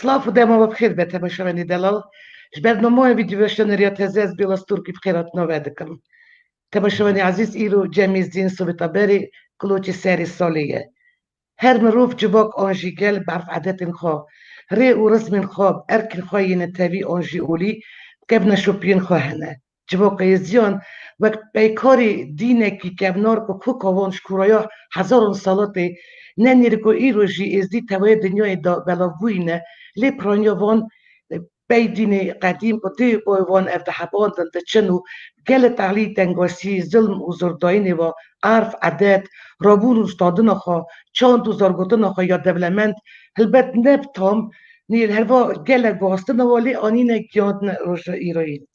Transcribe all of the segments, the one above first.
Слав демо бخير бе تماشاوانی دلال. ж برنامه ویدیوشن ریاض هزز بیلاس ترکی بخیرات نوادکم. تماشاوانی عزیز ایرو جمیز دین سویتا بری کلوچی سری سالیه. هر مروف جباک آنجی گل برف عدتین خواه. ری و رسمین خواب ارکن خواهین تاوی آنجی اولی کبنا شوپین خواهنه. جباک ایزیان وقت بیکاری دینه کی کبنار کو کوکاوان شکورایا هزارون سالاتی ننیر کو ایرو جی ازدی توی دنیای دا بلاوینه لی پرانیوان بيديني قديم قطي بويفون افتحبون تنتشنو قال تعلي تنغوسي ظلم وزردايني و عرف عادات رابون وستادنا خا چاند وزارگوتنا خا یا دولمنت هلبت نبتام نيل هلوا قال باستنا والي آنينا گياندنا روش إيرائيل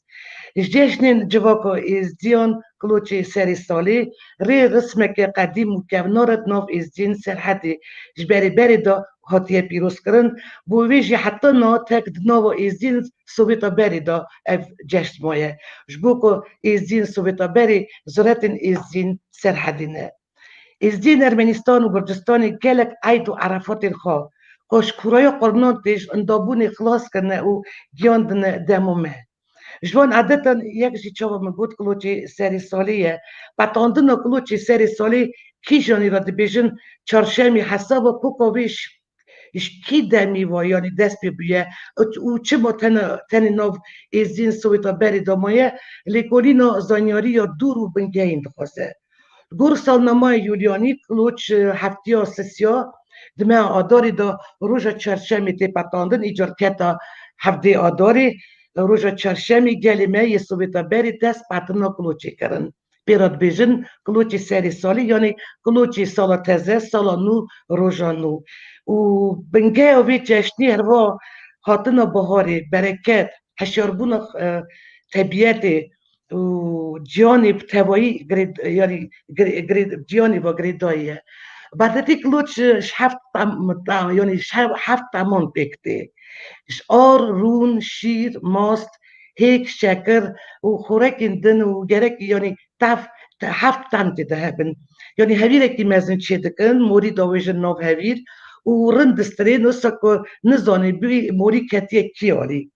جشن جواکو ازدیان کلوچه سری سالی ری رسمه که قدیم و کونارت ناف ازدین سرحدی جبری بری دا هاتیه پیروز کرن بو ویجی حتی نا تک دناو ازدین سویتا بری دا اف جشن مایه جبوکو ازدین سویتا بری زرتن ازدین سرحدینه ازدین ارمنستان و گرجستان گلک عید و عرفات خواه کاش کورای قرنان تیش اندابون خلاص کنه و گیاندن دمومه جوان عادتا یک جی چاوا مگود کلوچی سری سالیه باتاندنا کلوچی سری سالی کی جانی را دبیجن چارشمی حساب و کوکاویش iş ki demi var yani dest biye u çimo ten nov ezin soveta beri damaya lekolina zanyari ya duru bingein dixwase gur salnama Yuliani kloç haftiya sesya dime adarî da roja çarşemê tê petandin îcarketa heftê adarî roja çarşemê gelê me yê soveta berî dest petina kloçê kirin pêra dibêjin kloçê serî salî yanî kloçê sala teze sala nû roja nû û bingeya vê ceşnî herva hatina biharê bereket heşyarbûna tebiyetê û ciyanê bi tevayî yanî ciyanê ve girêdayî ye berdetê kloç ji heft teman pêk tê ji ar rûn şîr mast hêk şeker û xorekên din û gerekî yanî tev heft tem tê de hebin yanî hevîrekî mezin çê dikin morî dawêjin nav hevîr û rind distirê wisa ku nizanî bî morî ketiye kî alî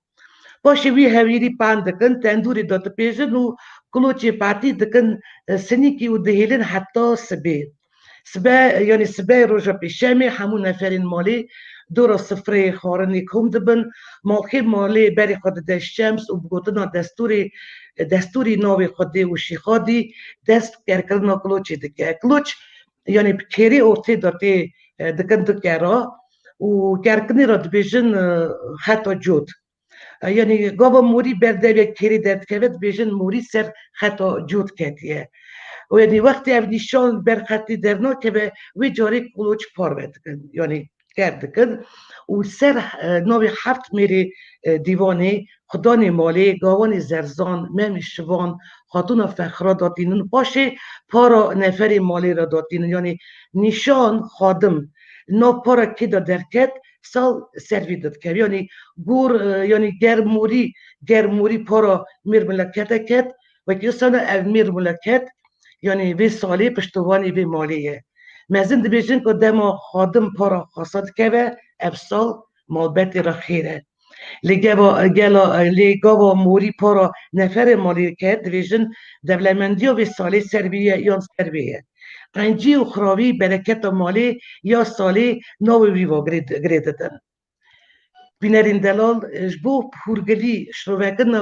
Paşê wî hevîrî pan dikin tendûrê da dipêjin û kulocê patî dikin sinîkî û dihêlin heta sibê sibe yanî sibê roja pêşemê hemû neferên malê dora sifreyê xwarinê kom dibin malxê malê berê xwe dide şems û bi gotina destûrî navê Xwedê û Şîxadî dest gerkirina kulocê dike kuloç yanî bi kêrê ortê da tê dikin dikera û gerkinê ra dibêjin xeta cot yani gava morî berdevek kêrê derdikeve dibêjin morî ser xeta cot ketiye yani wextê ev nîşan ber xetê dernakeve wê carê kuloç parve dikin yani ker dikin û ser navê heft mêrê dîwanê xudanê malê gawanê zerzan memê şivan hatûna fexra datînin paşê para neferê malê ra datînin yani nîşan xadim nav para kê da derket sal servî didikev yani gur yani germorî para mêr milekete ket wekî sana ev mêr mileket yani vê salê piştvanê vê malê ye mezin dibêjin ku dema xadim para xasa dikeve ev sal malbetê ra xêr e lê gava morî para neferê malê ket dibêjin dewlemendiya vê salê ser vî ye yan ser vê ye qencî û xerawî bereketa malê ya salê navê wî va girê didin Bînerên delal ji bo hûrgilî şrovekirina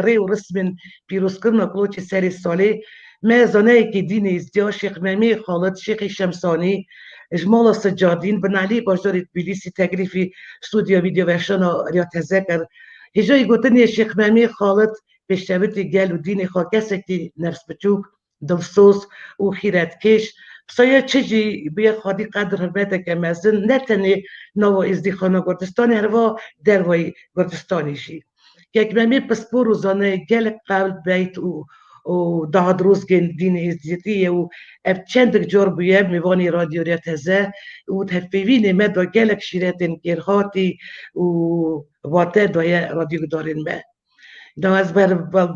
rê û rismên pîrozkirina kuloçê serê salê me zaneyekî dînê îzdiya Şêx Memê Xalit Şêxê Şemsanî ji mala Sicadîn bi Nelî bajarê Tbilîsî tegrîfî stûdya vîdyoveşana Riyad Heze kir hêjayî gotinê Şêx Memê Xalit pêşkevitê gel û dînê xwe kesekî nefsbiçûk dilsoz û xîretkêş Saya çi jî bêye xwedî qedir hurmeteke mezin ne tenê nava êzdîxana Kurdistanê herva dervayî Kurdistanê jî Şêx Memê pispor û zaneyê gelek qewil beyt û dahadrozgên dînê êzdîyetî ye û ev çendik car bûye mêvanê Radyo Riyad Heze û tevpêvînê me da gelek şîretên kêrhatî û wate daye radyogudarên me Da ez ber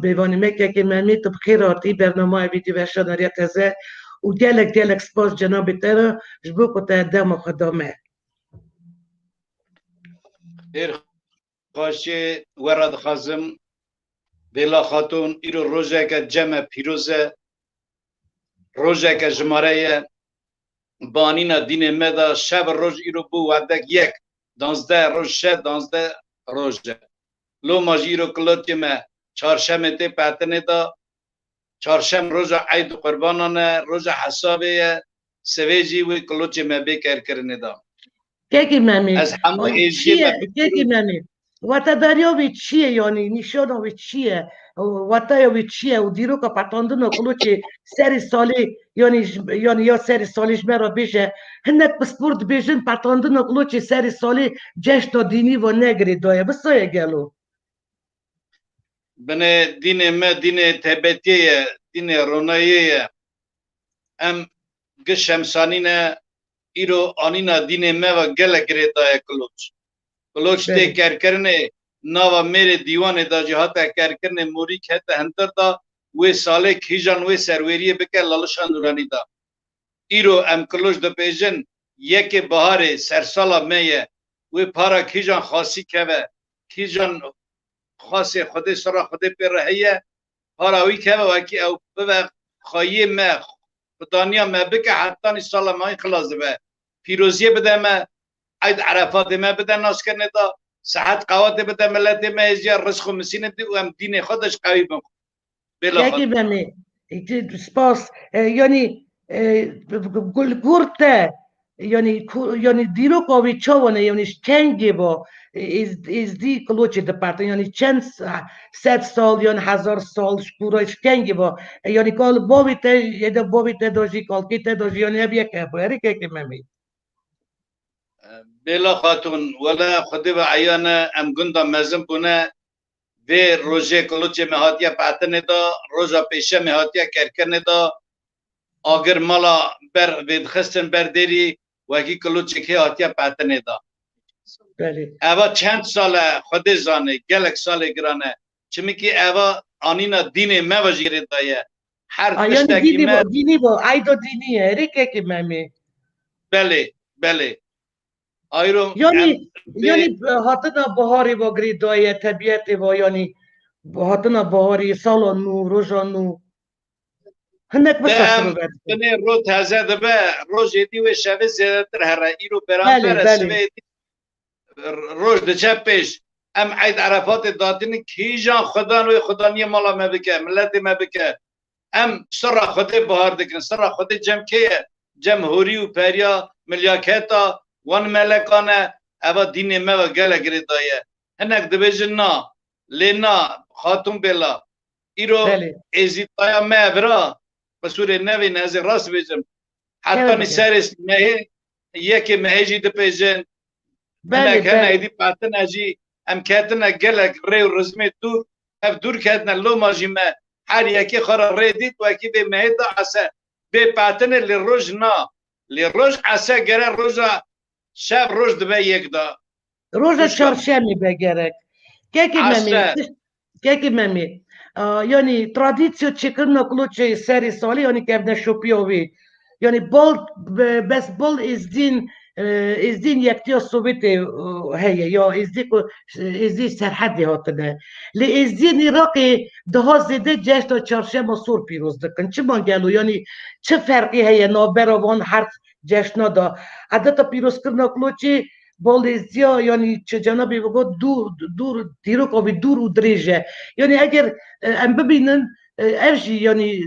mêvanê me Şêx Memê tu bi xêr hatî bernamaya vîdyoveşana Riyad Heze û gelek spas cenabê te re ji bo ku te dema xwe da me ایر خاشی ورد خازم بلا خاتون ایرو روزه که جمع پیروزه روزه که جماره بانینا دین مدا شب روز ایرو بو ودک یک 12 روز شه 12 روز لو ماجی ایرو کلوت که ما چهارشنبه ته پتنه دا چهارشنبه روز عید قربانانه روز حسابه سویجی و کلوت که ما بکر کرنه دا گگی ممی از همه ایزگی ما چیه گگی ممی واتداریوی چیه یعنی نشانوی چیه واتایوی چیه و دیرو که پتاندن کلوچی سری سالی یعنی یا سری سالیش مرا بیشه هنک بسپورت بیشن پتاندن کلوچی سری سالی جشن دینی و نگری دایه بسایه گلو بنه دین ما دین تبتیه دین روناییه ام گشمسانینه ایرو آنینا دین ما و گل گریدای کلوچ ته کرکرنه ناوا میره دیوان دا جهات کرکرنه موری که هنده هندر دا و ساله کیجان و سروریه بکر لالشان نورانی دا ایرو ام کلوچ دا پیجن یک بهار سرسالا میه و پارا کیجان خاصی که و کیجان خاصی خودی سرا خودی پر رهیه پارا وی که و کی او به خواهی ما دانیا ما بکه حتی نی سالا ما خلاص به پیروزی بده ما عید عرفات ما بده ناس کنه دا صحت قوات بده ملت ما ازیا رزق و مسینه دی و هم دین خودش قوی بکن بلا یکی بمی سپاس یعنی گلگورته یعنی دیرو قوی چاونه یعنی چنگی با از دی کلوچی دپارت یعنی چند 100 سال یعنی 1000 سال شکورش چنگی با یعنی کال بابیته یده بابیته دوشی کال کیته دوشی یعنی ابیه که بایری که ممی بلا خاتون ولا خودی و عیانه ام گندا مزم بونه و روزه کلوچه مهاتیا پاتنه دا روزا پیشه مهاتیا کرکنه دا آگر مالا بر بدخستن برداری وکی کلوچه که هاتیا پاتنه دا اوا چند ساله خود زانه گلک ساله گرانه چمی که اوا آنینا دین ما وجیره دایه هر تشتکی ما دینی با ایدو دینیه ریکه که ممی بله بله آیرو یعنی هاتنا بهاری و گریدای طبیعت و یعنی هاتنا بهاری سال نو روزا نو هنک بساس رو برد بنه رو تازه دبه روز یدی و شبه زیاده تر هره ایرو برانبر سوی روز دچه پیش ام عید عرفات دادین کیجان خدا نوی خدانی مالا ما بکه ملت ما بکه ام سر خود بهار دکن سر خود جمع که جمهوری و پریا ملیاکتا وان ملکانه اوا دین ما و گله گری دایه هنک دبیجن نا لینا خاتون بلا ایرو ازیتایا ما برا بسوره نوی نزی راست بیجم حتی نسارس مهی یکی مهیجی دبیجن هنک هنگی پاتن اجی ام کتنا گله ری و رزمی دور اف دور کتنا لو ماجی ما هر یکی خورا ری دید و اکی به مهی دا عسه به پاتن لی روز نا لی روز عسه گره روزا شب روز دبه یک دا روز چهارشنبه بگرک که ممی یعنی ترادیسیو چیکرنا کلوچه سری سالی یعنی که ابن شوپیوی یعنی بس بول از دین یکتیا سوویت هیه یا از دی سرحدی هاتنه لی از دین عراقی ده زده جشن چهارشنبه سور پیروز دکن چه مانگلو یعنی چه فرقی هیه نابراوان هر جشنا دا عدتا پیروز کرنا کلوچه بالدزیا یعنی چه جنابی بگو دور دیرو که دور و دریجه یعنی اگر ام ببینن ارجی یعنی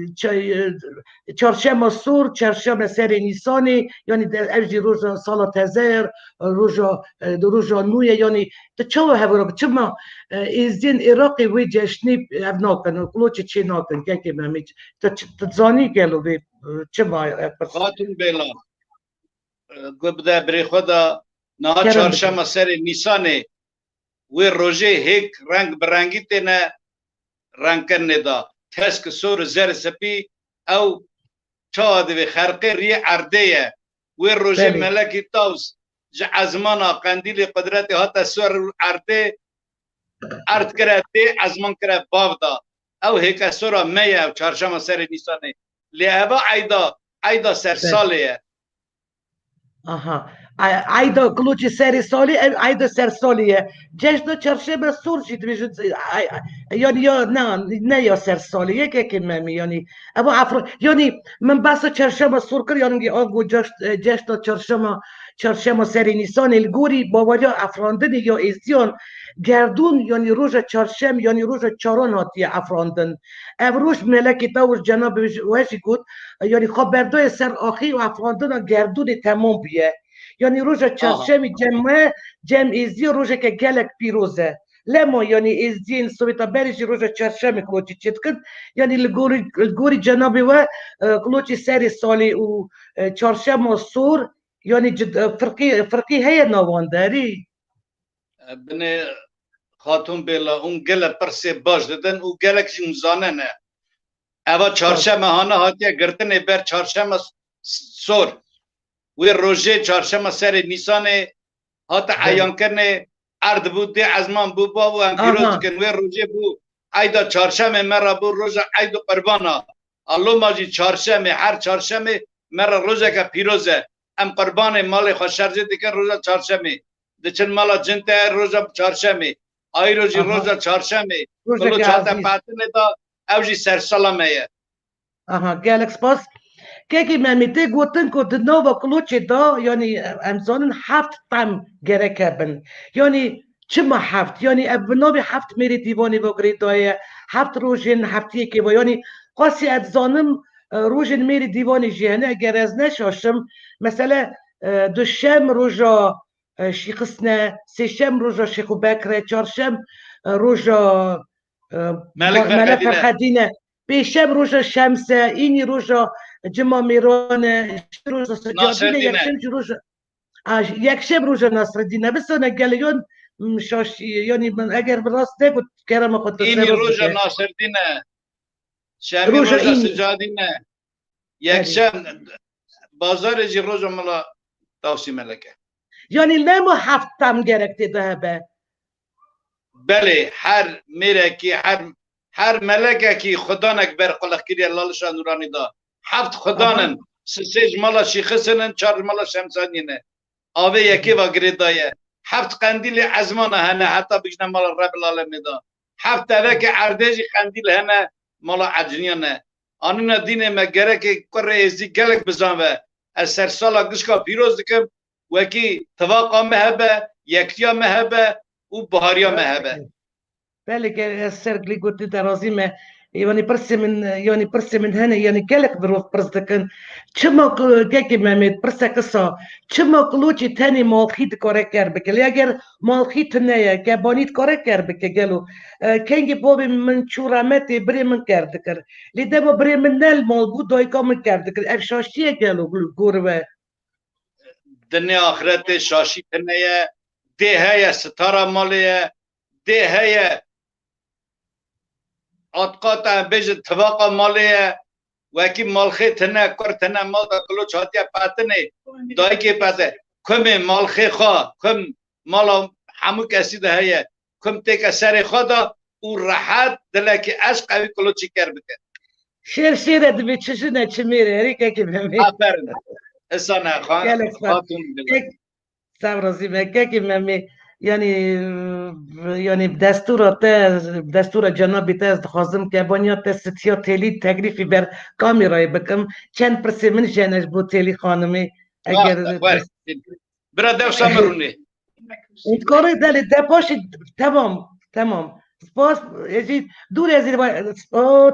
چهارشنبه سور چهارشنبه سر نیسانی یعنی ارجی روز سال تزر روزا نویه یعنی تا چه هفته چه ما از دین عراقی وی جشنی اف ناکن کلوچه چی ناکن که ممیج تا زانی گلو وی چه ما خاتون بلا گبده بری خدا نه چهارشنبه سر نیسانه و روزه هیک رنگ برنگی تنه رنگ کنه دا کسک سور زر سپی او چاد و خرقه ری عرده و روزه ملکی تاوس جا ازمانا قندیل قدرت هاتا سور عرده عرد کرده ازمان کرده باب دا او هیک سورا میه او چهارشنبه سر نیسانه لیهبا عیدا سر ساله آها عيدا كلوتشي ساري سالي عيدا سر سالية جشنا چرشب سور شد بيجد يعني يا نه يا سر سالية که مامي يعني ابو عفر يعني من بس چرشب سور كر يعني اگو جشنا چرشب سری نیسان الگوری با وجه افراندن یا ازیان گردون يعني روز چرشم يعني روز چاران هاتی افراندن روش ملکی تاوش جناب وشی گود يعني خبردای سر آخی و افراندن گردون تمام بیه يعني روجا چرشمی جمع ازدی روجا که گلک پیروزه لما يعني ازدين سويتا بارجي روجا چرشمی كلوتي تشتكن يعني الجوري جنابي و كلوتي ساري صالي و چرشم الصور يعني جد فرقي هي نوان داري بني خاتون بلا اون گل پرسه باش دادن او گلک جمزانه نه اوا چرشم هانا هاتیا گرتن بر چرشم صور وی روژه چهارشنبه سر نیسان هات عیان کرنه ارد بود ده ازمان بود با و هم پیروز کن وی روژه بود ایدا چهارشنبه مرا بود روژه ایدو قربانا الله ماجی چهارشنبه هر چهارشنبه مرا روژه که پیروزه ام قربان مال خوشرجه دیگر روژه چهارشنبه دچن مالا جنته روژه چهارشنبه آی روژه چهارشنبه کلو چهارتا پاتنه دا اوجی سر سلامه اها گالکس باس که ممیته گوتن که دنوا کلوچه دا یعنی امزانن هفت تم گرکه بن یعنی چما هفت یعنی ابنابی هفت میری دیوانی بگرید دایه هفت روژن هفتیه که با یعنی قاسی ادزانم روژن میری دیوانی جهنه اگر از نشاشم مثلا دوشم روژا شیخسنه سیشم روژا شیخو بکره چارشم روژا ملک فرخدینه بیشم روژا شمسه اینی روژا جمع میرانه روژا سجادینه یک شب روژا نصر دینه بسانه گلیون یعنی من اگر براست نگود کرم خود اینی روژا ناصر دینه شمی روژا سجادینه یک شب بازار جی روژا ملا توسی ملکه یعنی نمو هفتم گرکتی ده به بله هر میرکی هر ملکه که خدا نکبر قلق کری اللهشان نورانی دا هفت خدانن سیج مالا شیخسنن چار مالا شمسانینه آوه یکی و گریدایه هفت قندیل ازمان هنه حتی بجنه مالا رب العالمین دا هفت اوه که عردیجی قندیل هنه مالا عجنیانه آنینا دینه مگره که کره ازی گلک بزنوه از سر سالا گشکا پیروز دکم وکی تواقا مهبه یکتیا مهبه و بهاریا مهبه بله که سرگلی گوتی درازی مه يعني برسي من هنا يعني قالك بروف برزدكن چما كاكي مامد برسا قصة چما قلوچي تاني مالخيت كوريكر بك لأجر مالخيت نيا كابانيت كوريكر بك قالوا كانجي بوبي من شورامتي بري من كاردكر لدابا بري من نال موجود دايكا من كاردكر افشاشيه قالوا قوربه دنيا آخرت شاشي تنيا دي هيا ستارة مالية دي هيا اتقاطع بيج اتفاق ماليه وكي مالخي تنا كرتنا مال كلو چاتيا پاتنه دای کی پاته کم مالخي خا کم مال همو کسی ده هيا کم تک سر خدا او راحت دلك اش قوي كلو چيكر بك شير دبي چشنه چميره ريكه كي ممي افرن اسانا خان خاتون سامرازي مكه كي ممي يعني بدستور جنابی تاز دخوازم که بانیا تستیا تیلی تگریفی بر کامیرای بکم چند پرسی من جنش بو تیلی خانمی اگر برا دو سامرونی این کاری دلی دپاشی تمام سپاس یجی دور ازی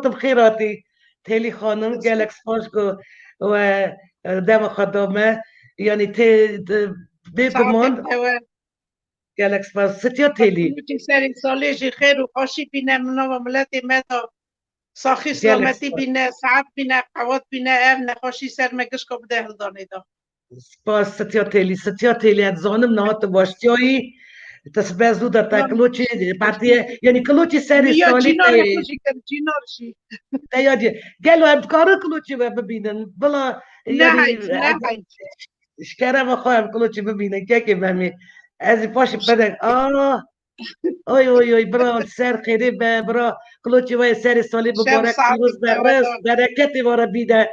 تم خیراتی تیلی خانم گلک سپاس کو و دم خدامه یعنی بماند گلکس باز ستیا تیلی سری سالیجی خیر و خوشی بینه منا و ملت مدا ساخی سلامتی بینه سعب بینه قوات بینه او نخوشی سر مگش که بده هلدانه دا سپاس ستیا تیلی از زانم نهات باشتیایی تسبزو در تا کلوچی پارتیه یعنی کلوچی سری سالی جینار شی گلو امتکارو کلوچی ببینن بلا نه اشکره ما خواهم کلوچی ببینن که بهمی از پاش بدن اوی برا سر خیری برا کلوچی وای سر سالی مبارک پیروز برس برکتی وارا بیده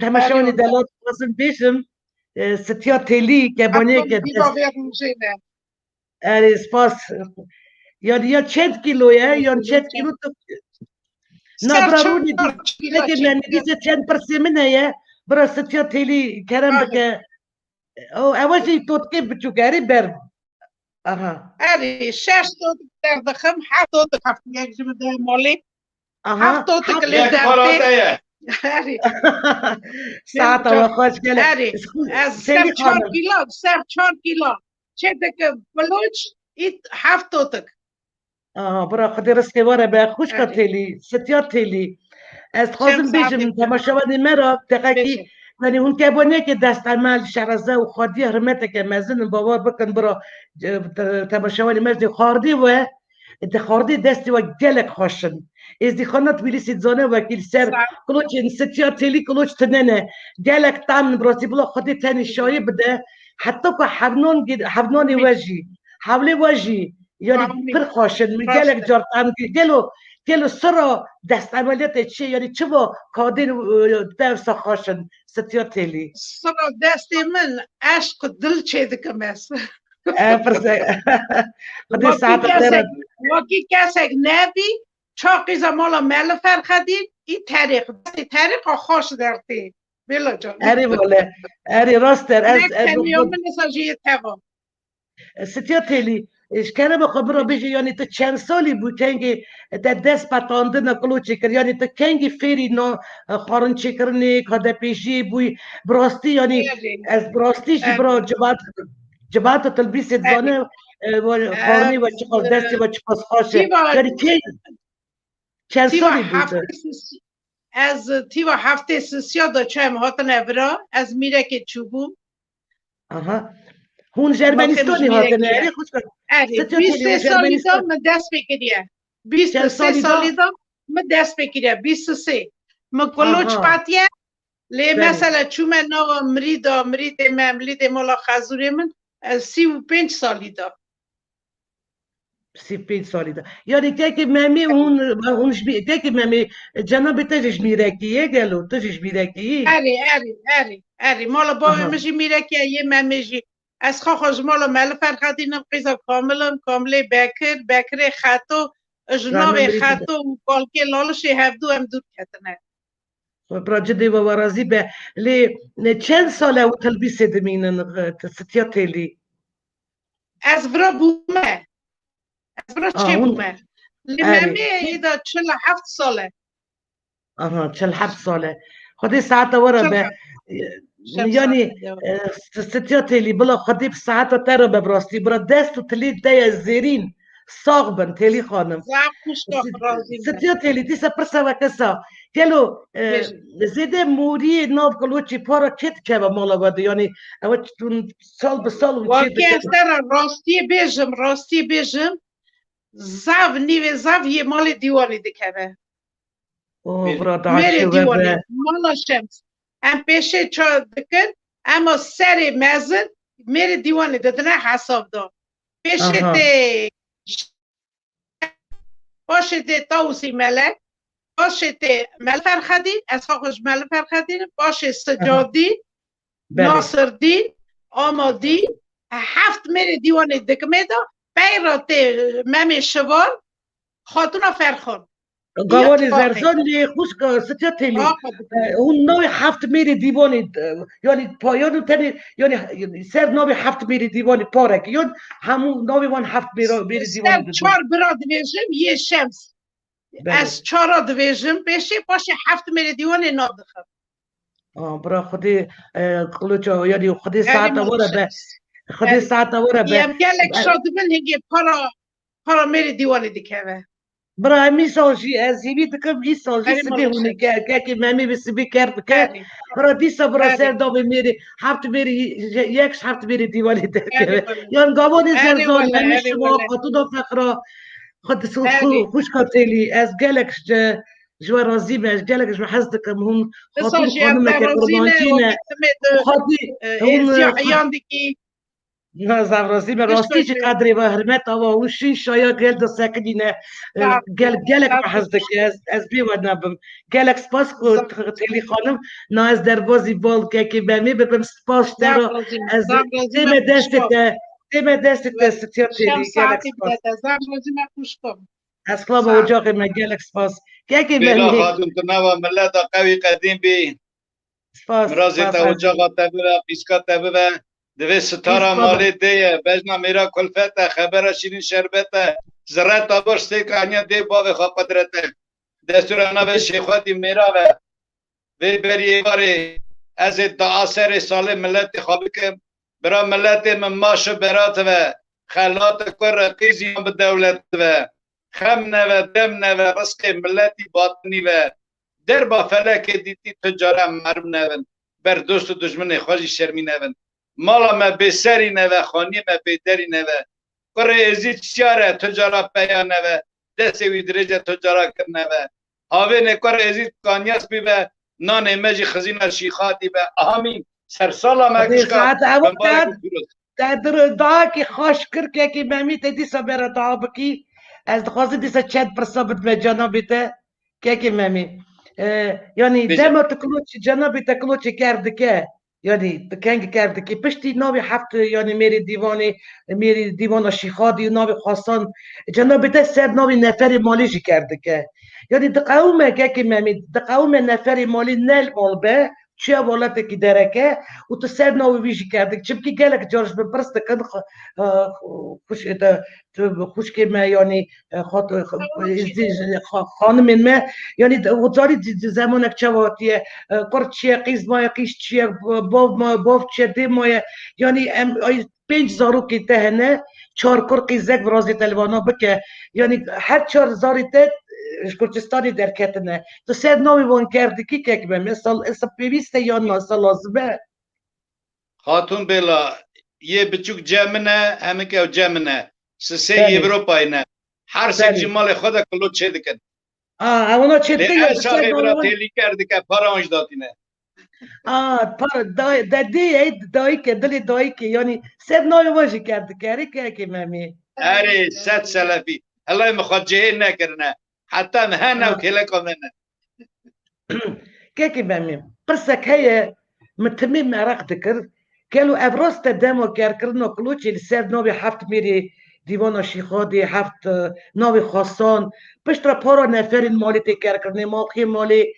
تماشانی دلات واسم بیشم ستیا تیلی که بانه که دیگه روزینه اری سپاس یا 40 کیلویه یا 40 کیلو تو نه برا رونی دیگه من دیگه چند پرسیمنه یه برا ستیا تیلی کرم بکه او اوشی توت که بچوکاری بر آها اری 6 تا در دخم 7 تا هفت یک جمع در مالی 7 تا کلی در اری ساعت و خوش گله اری از 4 کیلو 4 کیلو چه دکه بلوچ ایت 7 تا برا خودی رسکی واره به خوش که تیلی ستیا تیلی از خواستم بیشم تماشاوانی مرا دقیقی یعنی اون که بانه که دست عمل شرزه و خواردی حرمته که مزن باور بکن برا تماشاوانی مزدی خواردی و انت خواردی دستی و گلک خوشن از دی خانات بیلیسید زانه وکیل سر کلوچ ستیا تیلی کلوچ تننه گلک تام براسی بلا خودی تنی شایی بده حتی که حفنانی وجی حولی وجی یعنی پر خوشن می گلک جارتان گلو سرا دست عملیت چی یعنی چه با کادین درس خوشن ستیا تیلی سرا دست من عشق دل چه دکم است فرسه خودی ساعت داره وکی کسک نبی چاقی زمالا مل فرخدین این طریق خوش درتی بلا جان اری بوله اری راستر از نکنیام نساجی توا ستیا تیلی اشکره بخبر بیشی یعنی تو چند سالی بود کنگی در دست پتانده نکلو چکر یعنی تو کنگی فیری نا خارن چکرنی کده پیشی بوی براستی یعنی از براستیش برا جبات تلبیس زانه خارنی و چکار دستی و چکار خاشه یعنی چند سالی بود از تیوا هفته سسیا دا چه مهات نورا از میره که چوبو آها هون جرمنستانی هاتنه اری خوش کن 23 سالی دا من دست بکریه 23 سالی دا من دست بکریه 23 من کلوچ پاتیه لی مثلا چومه نو مرید مملید مولا خزوری من 35 سالی دا 35 سالی دا یعنی که ممی اونش که ممی جناب تجش میرکیه گلو تجش میرکی اری مالا بابا مجی میرکیه یه ممیجی از خوش مالا مل فرخدینم قیزا کامله بکر خطو جناب خطو و کالکه لالشی هفدو هم دور کتنه برا جدی و ورازی به لی چند ساله او تلبیسه دمینن ستیا تیلی از برا بومه از برا چه بومه لی ممی ایدا 47 ساله آها 47 ساله خودی ساعت ورا به یعنی ستیا تیلی بلا خودی ساعت تر به براستی برا دست و تلی ده زیرین ساق بن تیلی خانم ستیا تیلی دیسا پرسا و کسا کلو زیده موری ناف کلوچی پارا کت که با مالا بده یعنی سال به سال واقعی استر راستی بیجم زاو یه مال دیوانی دکره میره دیوانی مالا شمس ام پیشه چا دکن اما سر مزن میره دیوانی دادنه حساب دا پیشه ده باشه ده تاوسی ملک باشه ده مل فرخدین از خوش مل فرخدین باشه سجادی ناصردین آمادی 7 میره دیوانی دکمه دا بیرات ممی شوال خاتونا فرخون گواری زرزان لی خوش که ستیا تیلی اون نوی 7 میری دیوانی یعنی پایان تنی یعنی سر نوی 7 میری دیوانی پارک یعنی همون نوی وان 7 میری دیوانی 4 برا دویجم یه شمس از 4 دویجم بشه باشه 7 میری دیوانی نادخم برا خودی کلوچا یعنی خودی ساعت وره به خودی ساعت وره به یم گلک شاده بل هنگی پارا میری دیوانی دیکه برا میساجی از یمی دکم میساجی سبی هونه که ممی بسیبی کرد که برا دیسا برا سر داوی میری 7 میری یکش 7 میری دیوانی دکه یان گاوانی زرزان ممی شما خطو دا فقرا خود خوش کتیلی از گلک جوا رازی به از گلک جوا حز دکم هم خاطر خانم که قربانچینه خاطی اون نه زبرازی به راستی چه قدری و حرمت آوا و شین شایا گل دو سکنینه گلک بحثده که از بی ود نبم گلک سپاس کو تیلی خانم نه از دروازی بال که بمی ببم سپاس ترو از تیم دستت ستیا تیلی گلک سپاس زبرازی من خوش کن از خلاب اجاق ما گلک سپاس که بلا بمی خاتون تنوا ملت قوی قدیم بی سپاس مرازی تا اجاق تبرا پیسکا تبرا دوی ستاره مالی دیه بجنا میرا کلفت خبر شیرین شربت زرت تابر ستیکانیا دی باوی خواه قدرت دستور نوی شیخواتی میرا وی بری باری از دعا سر سال ملت خوابی که برا ملت من ماشو برات و خلات کر قیزیان به دولت و خم نوی دم نوی رزق ملتی باطنی و در با فلک دیتی تجارم مرم نوی بر دوست و دشمن خوشی شرمی نوی مالا ما به سری نوه خانی ما به دری نوه کره ازید سیاره تجارت پیا نوه دستی وی درجه تجارت کر نوه هاوه نکره ازید کانیاس بی و نان مجی خزینه شیخاتی به آمین سرسالا ما کشکا در دعا که خوش کر که ممی تا دیسا برا دعا بکی از دخواستی دیسا چند پرسابت به جنابی تا که ممی یعنی دما تکلوچ جنابی تکلوچ کرده که یعنی کنگ کرده که پشتی ناوی هفت یعنی میری دیوان شیخادی ناوی خواستان جناب ده سر ناوی نفر مالیشی کرده که یعنی دقاومه که ممی دقاومه نفر مالی نل مال به چه والته که درکه و تو سر ناوی ویشی کرده چبکی گلک جارش بپرست کن خوش که ما یعنی خانم ما یعنی وزاری زمانک چواتیه کرد چیه قیز مایه قیش چیه باف چیه دی مایه یعنی پنج زارو که تهنه چار کر قیزک برازی تلوانا بکه یعنی هر چار زاری ته کردستانی در کتنه تو سر نامی وان کردی که به مثال اصلا پیوسته یا مثال لازمه خاتون بلا یه بچوک جمنه همه که جمنه سه اروپایی نه هر سه جمال خود کلو چه دکن اونا چه دکن اشاره برا تیلی کرده که پرانج داتینه پر دایی که دلی دایی که یعنی سر نامی وانشی کرده که ممی اره ست سلفی الله مخواد جهه نکرنه حتی مهنه و کله کننه که ممی پرسک هیه متمی مرق دکر کلو ابراست دمو کرکرنو کلوچی سر نامی هفت میری دیوان شیخادی هفت ناوی خواستان پشت را پارا نفرین مالی تکر کرنه ماخی مالی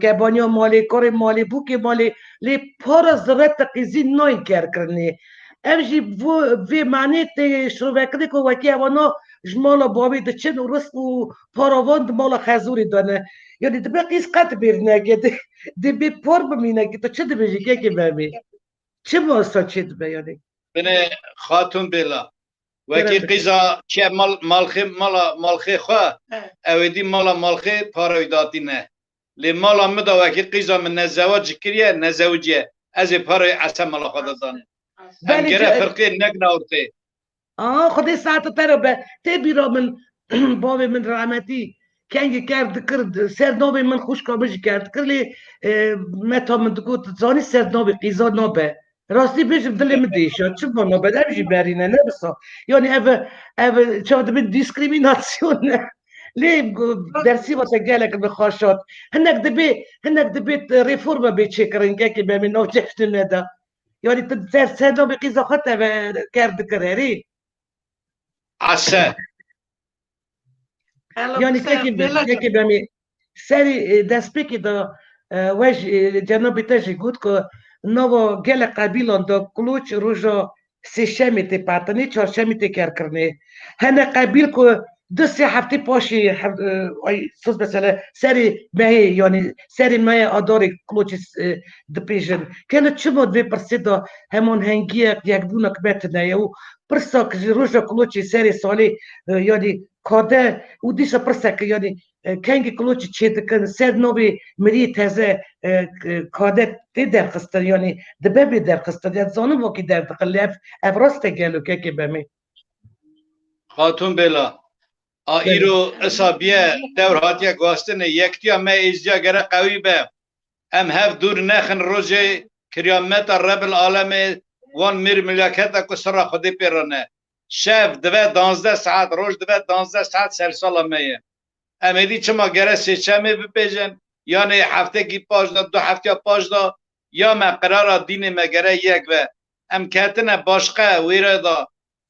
کبانیا مالی کار مالی بوک مالی لی پارا زرت قیزی نای کرنه امجی وی معنی تی شروع که وکی اوانا جمالا بابی ده چن و رسک و پاراواند مالا خزوری دانه یعنی ده بقیز قط بیرنه که ده بی پار بمینه که تو چه ده بیجی که بمی چه ماستا چه ده بیانی بینه خاتون بلا وکی قیزا چه مالخی خواه اویدی مالخی پاروی داتی نه لی مالا مدا وکی قیزا من نزواج کریه نزوجیه از پاروی عصا مالا خود دانه هم گره فرقی نگنا ارته خودی ساعت تر به تی بیرا من بابی من رحمتی کنگی کرد سر نوبی من خوش کامش کرد کرلی متا من دکوت زانی سر نوبی قیزا نوبه راستی بیشم دلی مدیشا چه با نوبه نمیشی برینه نبسا یعنی اوه چه بده بید دیسکریمیناسیون نه لی درسی واسه گلک بخواشات هنک دبیت ریفورم بیچه کرن که به من نو چفت نده یعنی سر نوبی قیزا خود کرد کراری عسى يعني كيكي بامي ساري داسبيكي دا واش جنوبي تاجي قلت نوو جل قبيلة دا كلوش روجو سي شامتي باتني چار شامتي كاركرني هنا قبيلكو دسي هفتي باشي اي سوز مثلا ساري ماهي يعني ساري ماهي اداري كلوش دبيجن كانت شمو دي برسيدا همون هنگيه يكدونا كباتنا يو برساك روجو كلوش ساري سالي يعني کاده او دیشا پرسه که یعنی کنگی کلوچی چیده کن سر نوبی مری تازه کاده تی درخستن یعنی دبابی درخستن یعنی زانو واکی در دقلیف افراسته گلو که بمی خاتون بلا ایرو اصابیه دور هاتیه گواستن یکتیا ما ایزیا گره قوی به ام هف دور نخن روژه کریامت رب العالم وان میر ملاکت کو سر خودی پیرانه شف دوه 12 ساعت روز دوه 12 ساعت سرسال میه امیدی چما گره سیچمه بپیجن یعنی هفته کی پاش دا 2 هفته پاش دا یا ما قرار دین مگره یک و ام کتنه باشقه ویره دا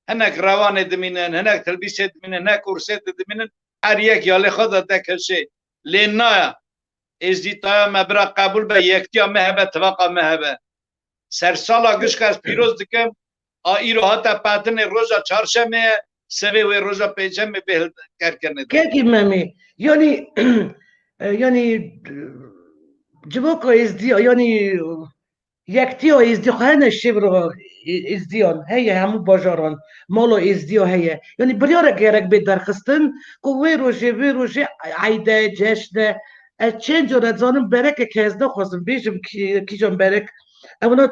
هنک روان دمینن هنک تلبیس دمینن هنک کرسی دمینن هر یک یالی خود دکشه لینا ازدیتا مبرا قبول به یکتیا مهبه توقع مهبه سرسالا گشک از پیروز دکم آئی رو حتی پاتن روزا چهارشنبه سوی و روزا پنجشنبه بهل کرکنه کی ممی یعنی جوکو ازدیا یعنی یکتیا ازدیا خانه شبرو ازدیان هی همو باجاران مالو ازدیا هی یعنی بریاره گرک به درخستن که وی روژه عیده جشنه چند جورت زانم برک که از نخواستم بیشم کی جان برک اونا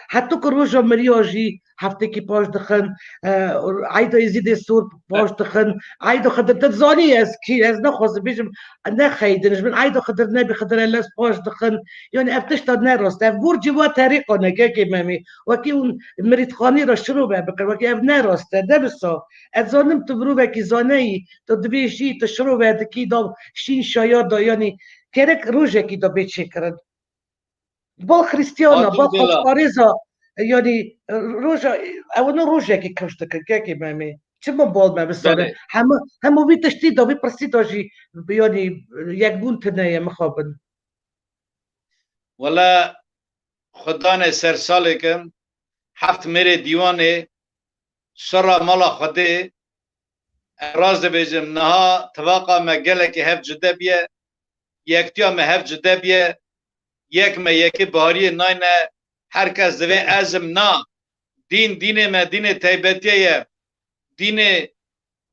حتی که روژا مریاجی هفته کی پاش دخن عیده ازید سور پاش دخن عیده خدر تزانی از کی از نخواستم بیشم نخیدنش من عیده خدر نبی خدر الاس پاش دخن یعنی افتش تا نراست اف گور جوا طریقا نگه که ممی وکی اون مرید خانی را شروع بکر وکی اف نراسته دبسا از زانم تو برو بکی زانه ای تو دبیشی تو شروع بدکی دا شین شاید دا یعنی کرک روژه کی دا بیچه کرد با خریستیانا با خوشپاریزا یعنی روژه اونو روژه کی کشته کرد که ممی چه ما بال مبستانه همه بی تشتی دا بی پرسی داشی یعنی یک بون تنه مخابن ولا خدانه سر ساله کم هفت میره دیوانه سر مالا خوده راز بیجم نها توقع مگله که هفت جده بیه یکتیا مه هفت جده بیه یک مه یکی بهاری ناینه هر کس دوی ازم نا دین ما دین تیبتیه دین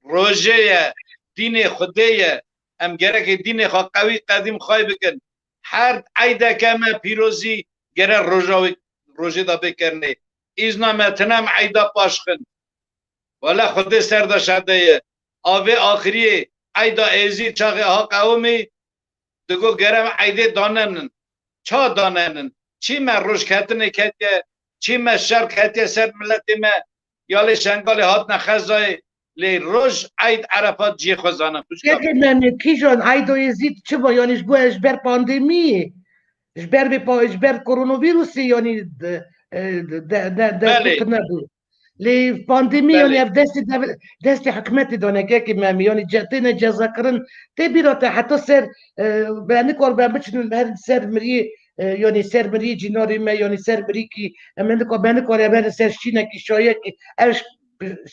روژه دین خوده ام گره که دین خواه قوی قدیم خواهی بکن هر عیده که ما پیروزی گره روژه دا بکرنه ایزنا متنم عیده پاشخن ولی خوده سرده شده آوه آخری عیده ایزی چاقه ها قومی دگو گرم عیده داننن چا داننن چی ما روش کتنه کتیه چی ما شر کتیه سر ملتی ما یالی شنگالی هات نخزای لی روش عید عرفات جی خوزانم که من کی جان عیده ایزی چه با یعنی بو اجبر پاندمی اجبر کرونا ویروسی یعنی دست نبود لی پاندمی یعنی اف دست حکمتی دانه که ممی یعنی جاتین جزا کرن تی بیراته حتی سر بانی کار بچنون هر سر مری یعنی سر مری جناری ما یعنی سر مری کی من کو بانی کار بان سر شینه کی شایه کی اش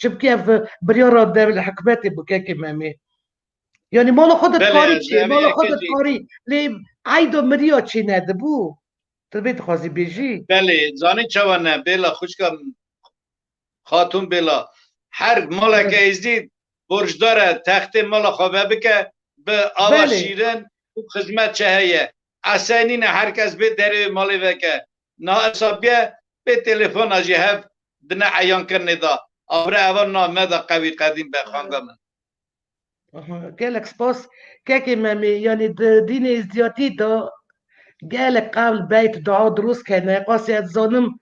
شبکی اف بریارا دل حکمتی بو که ممی یعنی مال خودت کاری چی مال خودت کاری لی عیدو مریا چی نده بو تو بیت خوازی بیجی بله زانی چوانه بلا خوشکم خاتون بلا هر مالا که ازدید برج داره تخت مالا خوابه بکه به آوا شیرن و خدمت چه هیه اصلا نه هر کس به دره مالی وکه نا اصابیه به تلفن آجی هف دنه عیان کرنه دا آبره اول نامه دا قوی قدیم به خانگا من گلک سپاس که ممی یعنی دین ازدیاتی دا گلک قبل بیت دعا دروس کنه قاسی از زانم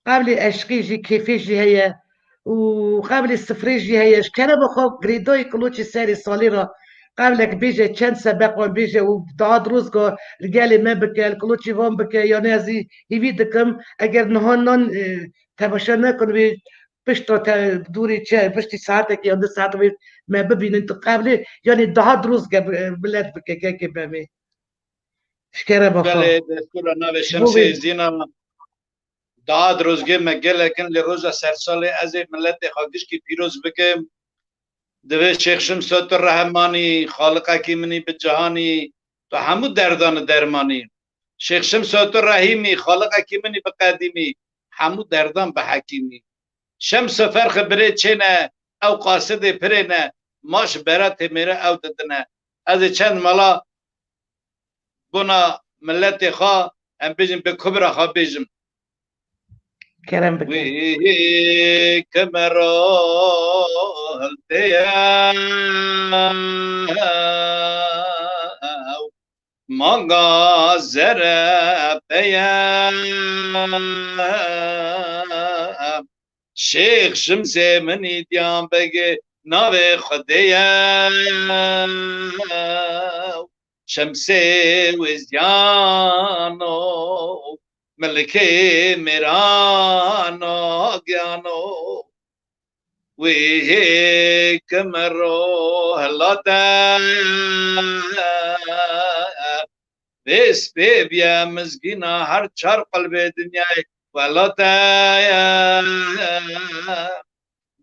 قبل عشقی جی کیفی جی هیه و قبل السفري جي هيش كان بخو غريدوي كلوتشي ساري صاليرا قبلك بيجي كان سباق بيجي وبتعاد روزكو رجالي ما بك الكلوتشي فون بك يا نازي يفيدكم اگر نهانن تماشا كن بشتو دوري تشا بشتي ساعتك يا ساعات ما ببين انت قبل يعني دعاد روز بلاد بك كيكي بامي شكرا بخو بله دستور ناو شمسي زينا داد روزگه مگه لکن لروز سرسال از ملت خاکش کی پیروز بکم دوی شیخ شمس الرحمانی خالق حکیمنی به جهانی تو همو دردان درمانی شیخ شمس الرحیمی خالق حکیمنی به قدیمی همو دردان به حکیمی شمس فرق بره چنه او قاصد پرنه ماش برات میره او ددنه از چند مالا بنا ملت خواه هم بیجم به کبرا خواه بیجم كلام بك كمرال تيا مانغا زرا بيا شیخ شمسه منی دیان بگه ناوه خدیا شمسه وزیانو ملکه میرانو گیانو وی کمرو هلاتا بس بیا مزگینا هر چار قلب دنیای ولاتا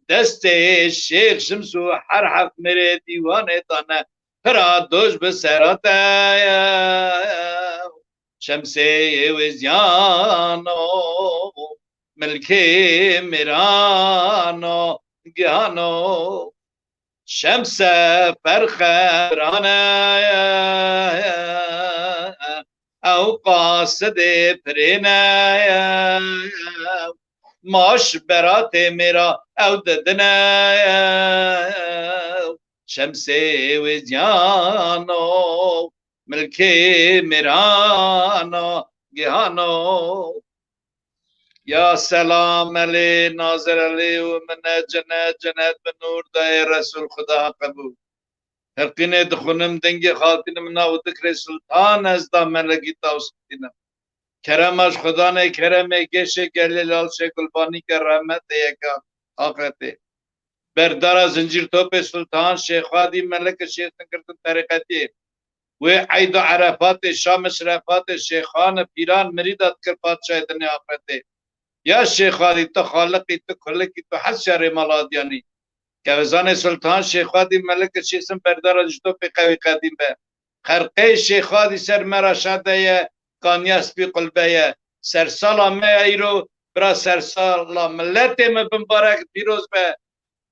دست شیخ شمسو هر حرف میره دیوانه تانه پرا دوش بسراتا شمسه وزیانو ملکه میرانو گیانو شمس فرخرانه او قاصد پرینه ماش برات میرا او ددنه شمس وزیانو ملکه میرانو گیانو یا سلام علی ناظر علی و من جنت به نور دای رسول خدا قبول حقینه دخونم دنگی خاطینم ناو دکر سلطان از دا ملگی تاوستینم کرمش خدا نه کرم گش گلیلال شکلبانی که رحمت یکا آخرته بردار زنجیر توپ سلطان شیخوادی ملک شیخ نکرتن طریقتی و عید عرفات شام شرفات شیخان پیران مریدات کر پادشاه دنیا آخرته یا شیخوادی تو خالقی تو کلکی تو حس شر مالادیانی که وزان سلطان شیخوادی ملک شیخم بردار از توپ قوی قدیم به خرقه شیخوادی سر مرا شده کانیاس بی قلبه سرسالا می ایرو برا سرسالا ملت مبارک پیروز به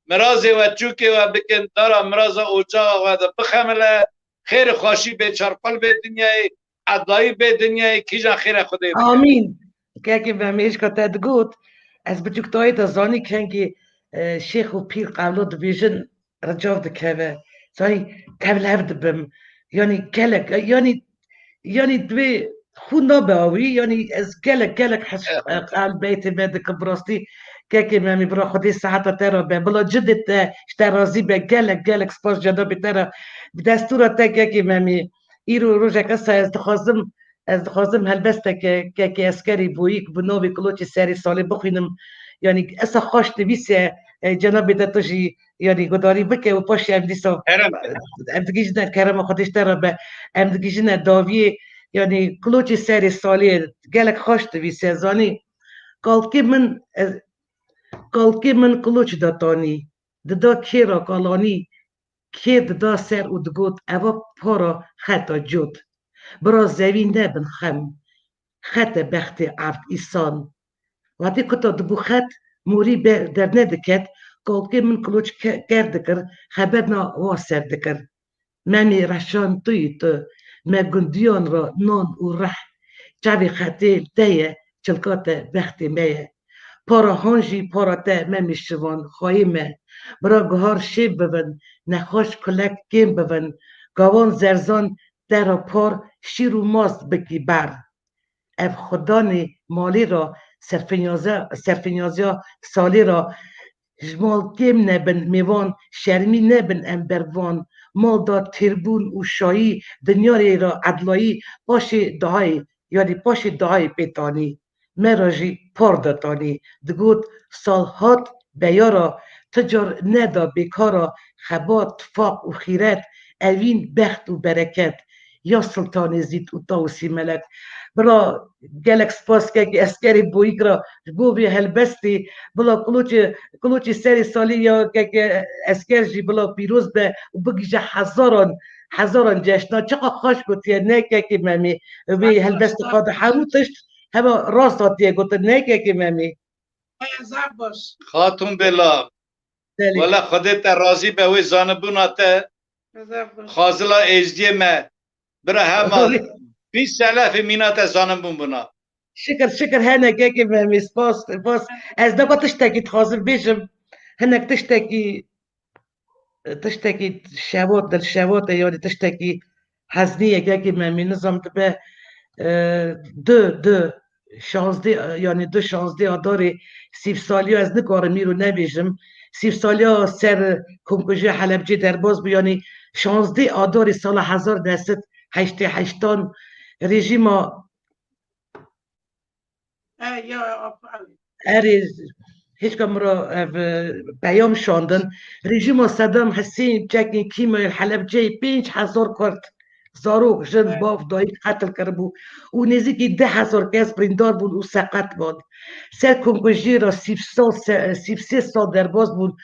مراز و چوکی و بکن دارا مراز اوچا و بخمله خیر خوشی به چرقل به دنیای عدایی به دنیای کیجا خیر خدا آمین که به همیش که تدگوت از بچکتای دزانی کنگی شیخ و پیر قبلو دویژن رجاو دکوه زانی قبل هفت بم یعنی گلک یعنی دوی خود نباوی یعنی از گلک حس قلب بیت بده کبراستی که ممی برا خودی ساعت ترا به بلا جدت اشترازی به گلک سپاس جدا بیتره دستور تا که ممی ایرو روزه کسا از خواستم هلبسته که اسکری بویک بنوی کلوچی سری سالی بخوینم یعنی اصلا خوش نویسه جناب دتوشی یعنی گداری بکه و پاشی امدیسا امدگیجنه کرم خودش تر به امدگیجنه داوی یعنی کلوچی سری سالی گلک خوش نویسه زانی قالکی من کلوچ داتانی ددا کیرا کالانی که ددا سر و دگوت اوا پارا خطا جود برا زوین نبن خط بخت عرض ایسان وقتی کتا دبو خط موری در ندکت که من کلوچ کردکر خبرنا واسر دکر ممی رشان توی تو مگندیان را نان و رح جوی خطی دیه چلکات بخت میه پارا هانجی پارا ده ممی شوان خواهیمه برا گهار شیب ببن نخوش کلک گیم ببن گاوان زرزان در پار شیر و ماست بکی بر اف خدانی مالی را سرفینیازیا سالی را جمال گیم نبن میوان شرمی نبن امبروان مال دا تربون و شایی دنیاری را عدلایی پاشی دهای پیتانی مراجی پار داتانی دگود سالهات بیارا تجار ندا بیکارا خبات فاق و خیرت اوین بخت و برکت یا سلطان زید و تاوسی ملک برا گلک سپاس که اسکری بویک را بوی هلبستی بلا کلوچی سری سالی یا که اسکر جی بلا پیروز به و بگیجه هزاران جشنا چقا خوش گوتیه نه که ممی وی هلبست قاد حروتش همه راست آتیه گوته نه که ممی خاتون بلا ولا خودت راضی به وی زانبوناته خازلا ازدیه ما برا همه 20 ساله مینات زانبون بنا شکر هنه که ممی سپاس از دقا تشتاکی تخازم بیشم هنک تشتاکی شوات دل شوات یعنی تشتاکی حزنیه که ممی نظام تبه دو شانزده یعنی دو شانزده آدار سیف سالی از نکاره میرو نبیجم سیف سالی سر کمکجی حلبجی در باز بو یعنی شانزده آدار سال 1988 رژیم اری هیچ کم را بیام شاندن رژیم صدام حسین چکین کیمای حلبجی 5000 کرد زاروک جن باف دایی قتل کربو و نزدیکی 10,000 کس بریندار بود و سقط بود سر کمکجی را 33 سال در باز بود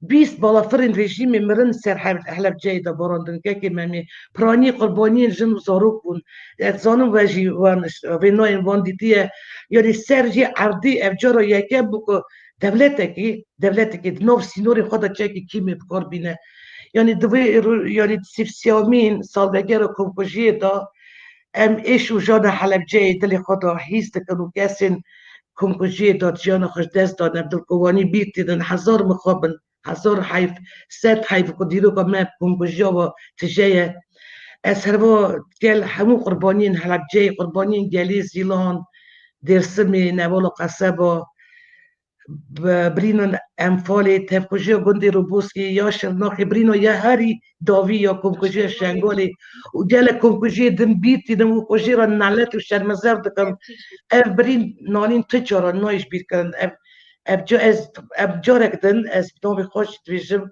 20 بالافرین رژیم مرن سر حلبجه دا باراندن که ممی پرانی قربانی جن و زاروک بود اتزانم واجی ویناین وان دیتیه یعنی سرجی عردی افجار یکه بو دولتی نو سینوری خدا چکی کیمی بکار بینه یعنی یعنی سیامین سالگی رو کمکجی دا ام ایش و جان حلبجه دل خدا هیست کنو کسین کمکجی دا جان خوش دست داد عبدال قوانی بیت دیدن 1000 مخابن 1000 حیف 100 حیف کدیرو که من کمکجی و تجیه از هروا گل همو قربانین حلبجه قربانین گلی زیلان درسمی نوال قصبا برینو امفال تفکجی گندی روبوسکی یا شرناخی برینو یا هری داوی یا کمکجی شنگالی و گل کمکجی دن بیتی دن و کجی را نالت و شرمزر دکم اف برین نالین تجارا نایش بیت کردن اف جارک دن از ناوی خوش دویجم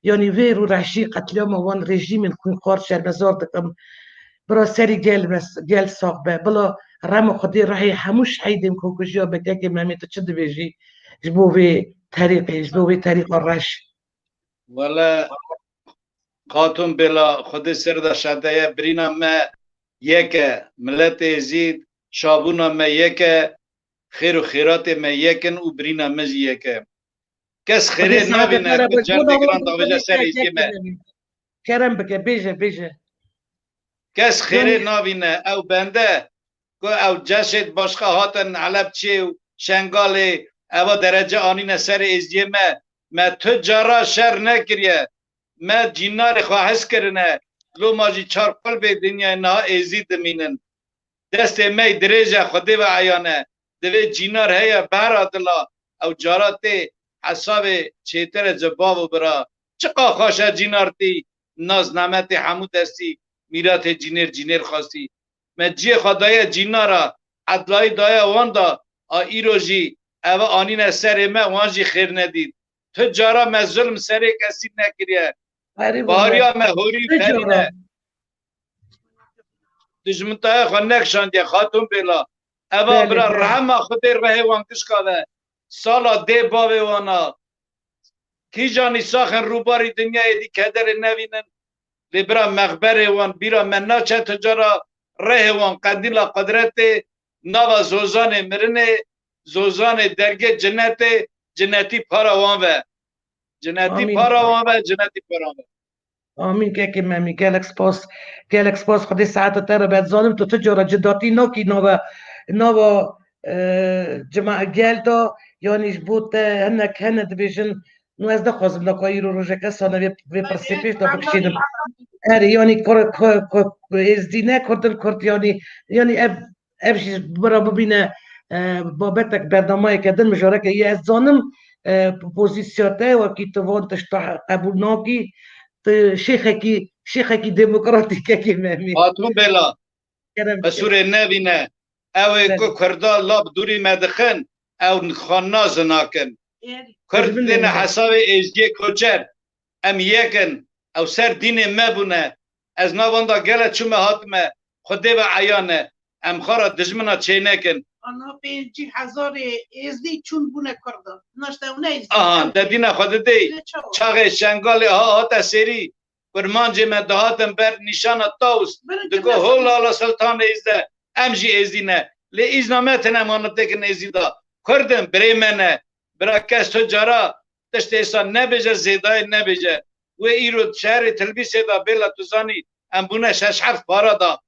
یعنی وی رو رحشی قتلیام وان رژیم کن خوار شرمزر دکم برا سری گل ساق به بلا رم خودی رحی هموش حیدیم کمکجی ها بگه که ممیتو چه دویجی جبوه طریق الرش ولا خاتون بلا خود سرد شده برینا ما یک ملت زید شابونا ما یک خیر و خیرات ما یکن و برینا ما یک کس خیره نبینه که جرد گران داویجه سر ایزی ما کرم بکه بیجه کس خیره نبینه او بنده که او جشد باشقه هاتن علب چه و شنگال اوا درجه آنین سر ازیه ما تو جارا شر نکریه ما جینار خواهش کرنه لو ماجی چار قلب دنیا نه ازی دمینن دست ما درجه خوده و عیانه دوی جینار هیا برادلا او جارا تی حساب چیتر جباب و برا چقا خوشه جینار تی ناز نمت حمود دستی میرات جینر خواستی ما جی خدای جینارا عدلای دایا واندا ایروژی او آنین سر ما وانجی خیر ندید تو جارا ما ظلم سر کسی نکریه باریا ما هوری پرینه دجمنتای خو نکشاندی خاتون بلا او برا رحم خود ره وان کشکاوه سالا ده باوه وانا کی جانی ساخن روباری دنیای دی کدر نوینن لبرا مغبر وان بیرا من ناچه تجارا ره وان قدیلا قدرت نوا زوزان مرنه زوزان درگه جنتی پاراوان و جنتی پاراوان آمین که ممی گلکس پاس خودی ساعت تر بعد ظالم تو تجارا جداتی ناکی نوا جماع گل دا یعنی بود هنک هند بیشن نو از دخوازم لکایی رو روژه کسانه وی پرسیپیش دا بکشیدم اری یعنی ازدینه کرد یعنی افشیش برا ببینه بابتك برنامه كدن مجرد که از زانم پوزیسیاته و کی توان تشتاق قبول ناکی شیخکی دموکراتیکه که مهمی آتون بلا بسور نبینه او کردا لاب دوری مدخن او خاناز ناکن کرد دین حساب ازگی کچر ام یکن او سر دین مبونه از نواندا گله چومه هاتمه خوده و عیانه ام خارا دجمنا چه نکن آنها 5000 ازدی چون بونه کرده نشته اونه ازدی آها دبینا خود دی چاقه شنگال ها تسری برمانجه من دهاتم بر نشان تاوس دگو هولالا سلطان ازده امجی ازدی نه لی ازنامت نمانده که ازدی دا کردم بری منه برا کس تو جارا تشت ایسا نبیجه زیدای نبیجه و ایرو شهر تلبیسه دا بیلا توزانی ام بونه 6-7 پارا دا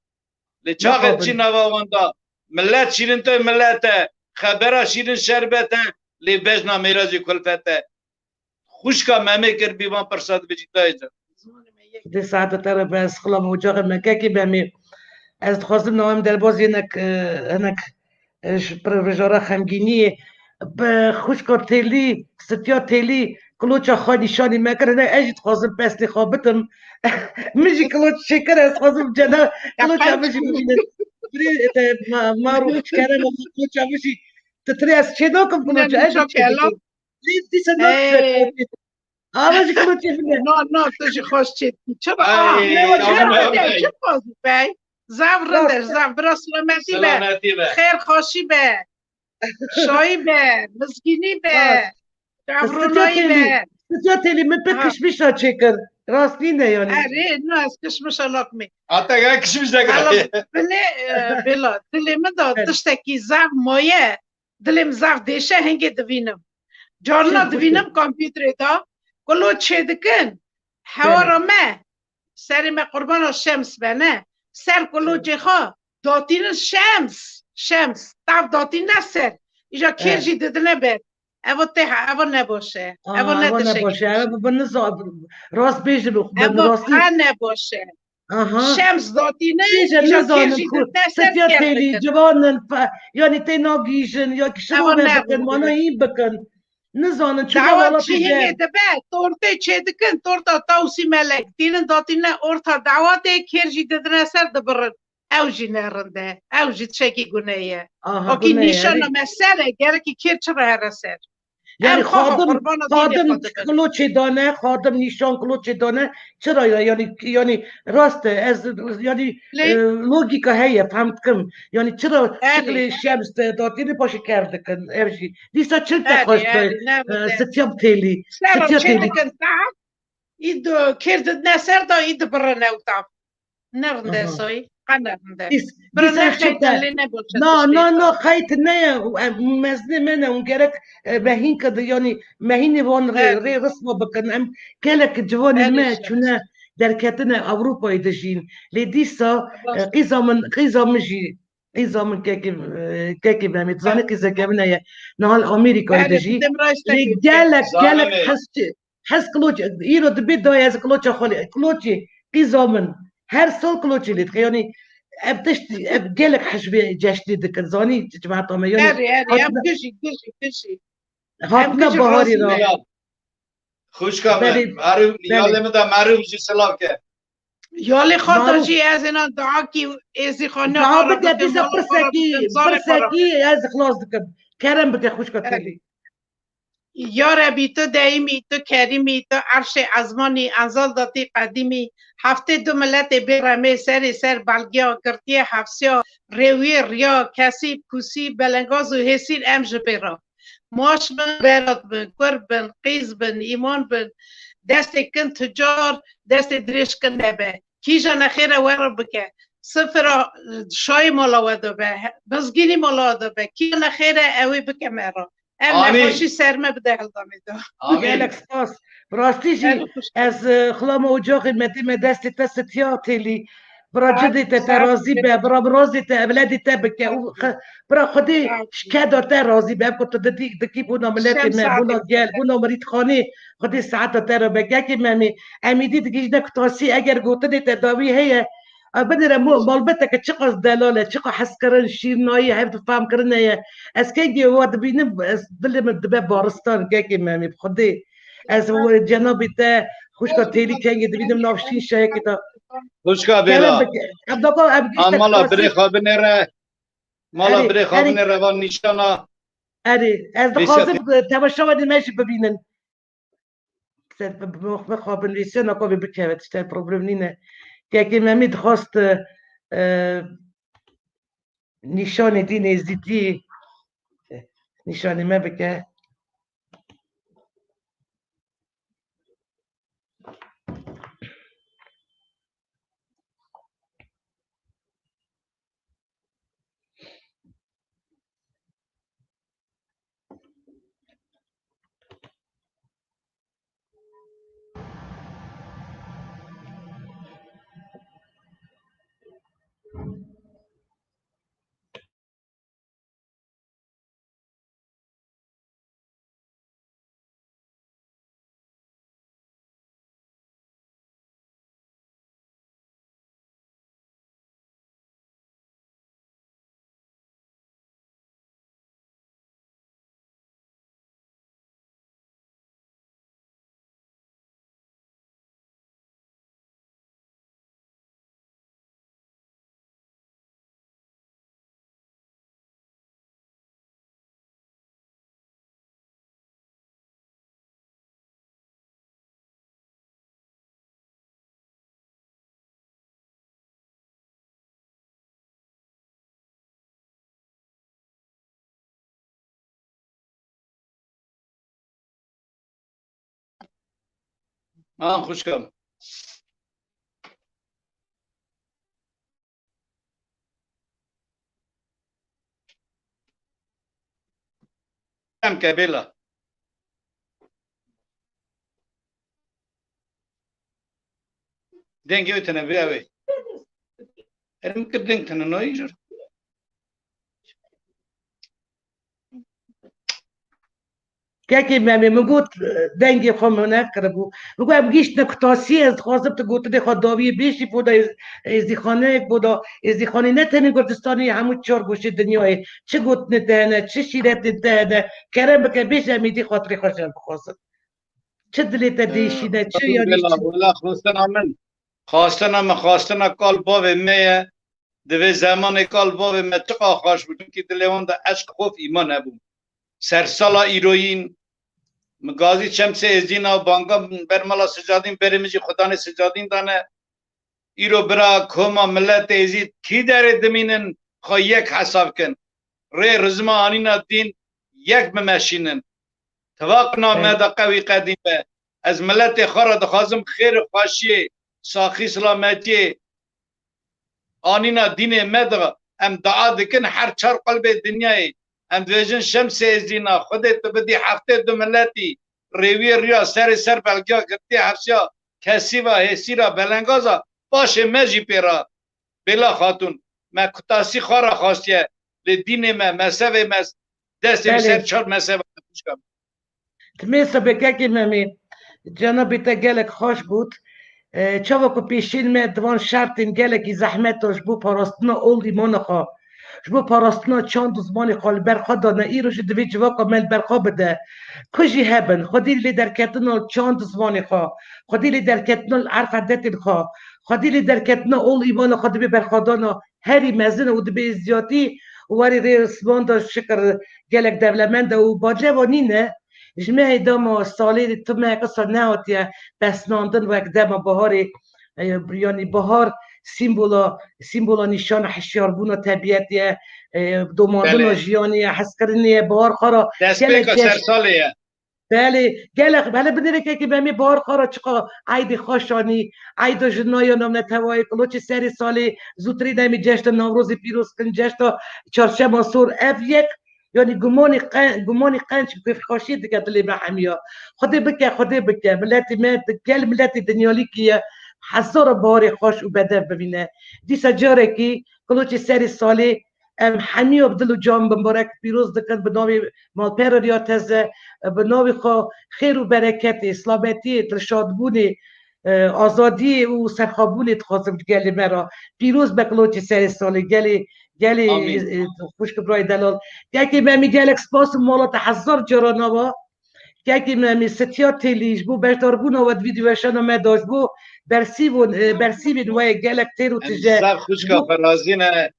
لی چاقه چی نواواندا ملت شیرین تو ملت خبره شیرین شربت لی بجنا میرازی کلفت خوشکا ممه کر بیوان پرساد بجی دایجا دی ساعت تر بس خلا موجاق مکه که بمی از خواستم نوام در باز هنک برجارا خمگینی به خوشکار تیلی ستیا تیلی کلوچا خانی شانی مکرنه اجید خواستم پسلی خوابتم مجی کلوچ شکر از خواستم جنا کلوچا مجی ببینن ما رو چکرم کلوچا مجی تتری از چه داکم کلوچا اجید چه دکم لیز دیسا نکفه آواجی کلوچا بینه نه تو خوش چی چرا چه بازی بی زب برا سلامتی به خیر خوشی به شایی به مسکینی به جبرونایی به ستیا تیلی من به کشمش را چکر راست نینه یعنی اره نه از کشمش علاق حتی اگه کشمش نگره بلا دلیم دا تشتکی زب مایه دلیم زب دیشه هنگی دوینم جارنا دوینم کامپیوتر دا کلو چه دکن هوا را مه سری ما قربان الشمس بنه سر کلو چه خواه داتین شمس تاب داتین نسر ایجا کرجی ددنه بید اوا نباشه اوا نباشه راست بیجه اوا نباشه شمس داتینه ایجا کرجی ددنه ستیا تیلی جوانن یعنی تی ناگیشن یا که شروع بکن مانا این بکن نزانن چوبا والا چی هنگه دبه تورته چه دکن تورتا تاوسی ملک دینن داتینه ارتا دعواته کرجی ددنه سر دبرن اوجی نرنده اوجی تشکی گونه اوکی نیشان مسئله گره که کرچ را هرسر یعنی خادم کلوچه دانه خادم نیشان کلوچه دانه چرا یعنی راسته از یعنی لوگیکا هیه فهمت کم یعنی چرا شکل شمس داتینه پاشه کرده کن اوجی دیسا چلتا خوش ستیاب تیلی ستیاب تیلی ایدو کردد نسر دا ایدو برنه اوتاف نرنده سوی قنرنده برنه خیطن لی نبوشه نه خیط نه مزنه منه اون گرک مهین کده یعنی مهین وان ری رسمه بکن کلک جوانی ما چونه در کتن اوروپای دجین لی دیسا قیزا مجی قیزا من كاكي بهمي تزاني قيزا كامنايا نهال امريكا دجي لي قالك حس كلوتش يرو دبي داي از كلوتش خولي كلوتشي قيزا من هر سال كلوتشي لي يعني ابتشتي قالك حشبي جاشتي دك زاني جماعه طما يعني ام كشي هاتنا بهاري را خوش کامه معروف یاله مدا معروف جی سلام که یالی خاطر جی از اینا دعا کی ازی خانه دعا بده دیسا برسکی از خلاص دکم کرم بده خوش کتلی یا ربی تو دائمی تو کریمی تو عرش ازمانی انزال داتی قدیمی هفته دو ملت بیرمه سر بلگیا کرتی حفصیا روی ریا کسی پوسی بلنگاز و حسیر امج بیرا ماش بن برات بن کور بن قیز بن ایمان بن دست کن تجار دست دریش کن نبه کیجا نخیره ور بکه سفر شای مالا ودو به بزگینی مالا ودو به کی نخیره اوی بکه مرا ام نخوشی سرمه بده هلدامی دو گلک سپاس براستی جی از خلام اجاق مدیم دست تستیا تیلی برا جدی تا راضی به برا رازی تا اولادی تا بکه برا خودی شکادا تا راضی به کت دکی بونا ملتی ما بونا گل بونا مرید خانه خودی ساعت تا را بگه که ممی امیدی دیگه نکتاسی اگر گوتنی تا داوی هیه بدر مالبته که چقدر دلاله چقدر حس کردن شیرنایی هفت فهم کردن از که جواد بینم دلم دبه بارستان که ممی خودی از جنابی تا خوشکا تیلی کنگی بینم نافشین شای که تا خوشکا بیلا مالا بری خوابنه ره مالا بری خوابنه روان نیشانا از دخوازم تماشا ودی میشه ببینن بخوابن ریسه نکوی بکهوت شتای پروبلم نینه که ممی دخواست نشان دی نزدیکی نشان ما بکه خوشکم هم که بلا دنگی ویتنه بیاوی ارم که دنگ تنه نایی جور که میگوت دنگی خواهم نکرده بگو هم گیشت نکتاسی از خواستم تو گوته خود داوی بیشی بودا ازدیخانه بودا ازدیخانه نتنی گردستانی همون چار گوشه دنیای چه گوت نتنه چه شیرت نتنه کرم بکن بیش همیدی خاطری خوشم بخواستم چه دلیت دیشینه چه یعنی ولا خواستنا کال باب میه دوی زمان کال باب می چقا خوش بودم که دلیوان دا عشق خوف ایمان نبوم سرسالا ایروین مگازی چمسه ازینا و بانگا برمالا سجادین برمیجی خدان سجادین دانه ایرو برا کوما ملت ازید کی داره دمینن خواه یک حساب کن ری رزما آنینا دین یک بمشینن تواقنا مادا قوی قدیمه از ملت خورا دخوازم خیر خواشی ساخی سلامتی آنینا دین مادا ام دعا دکن هر چار قلب دنیای ام دویجن شمس ازینا خودت بدی هفته دو ملتی ریوی ریا سر بلگیا کرتی حفظیا کسی و حسی را بلنگازا باشه مجی پیرا بلا خاتون ما کتاسی خورا خواستیه لدین ما مسوه مس دست سر چار مسوه کنم تمیسا بکه ممی جنابی تا گلک خوش بود چاوا کو پیشین می دوان شرطین گلکی زحمتش بو پاراستنا اولدی مانخا جبو پاراستنا چند زمانی خال برخا دانه ایروش دوی جواقا مل برخا بده کجی هبن خودی لی در کتنا چند زمانی خوا خودی لی در کتنا عرف عدت خوا خودی لی در کتنا اول ایمان خود بی برخا دانا هری مزن و دبی ازیاتی واری ریسمان دا شکر گلک دولمنده و باجه و نینه جمعه دام سالی تو ما قصه نهاتیه بسناندن و اقدام بهاری یعنی بهار سیمبولا نشان حشیاربون طبیعتیه دوماندن جیانی حس کردنیه بهار خورا دست بکا سرسالیه بله گلخ بله بدونه که بهمی بهار خورا چقا عید خوشانی عید جنایانم نتوای کلوچ سری سالی زودتری نمی جشت نوروز پیروز کن جشت چهارشنبه سور اف یک یعنی گمانی قنچ که خوشی دیگه دلی به همیا خودی بکه ملتی گل ملتی دنیالی که هزار بار خوش و بده ببینه دیسا جاره که کلوچ سری سالی همه عبدالله جان مبارک پیروز دکن به نام مالپر ریاتزه به نام خو خیر و برکت اسلامتی شادبونی آزادی و سرخابونی تخواستم گلی مرا پیروز به کلوچ سری سالی گلی خوش برای دلال که من میگل اکسپاس مالات هزار جرانا با که من می ستیا تلیج بو بردار بو نواد ویدیوشان ما داشت بو برسیبین و گلک تیرو تجه سر خوش که فرازینه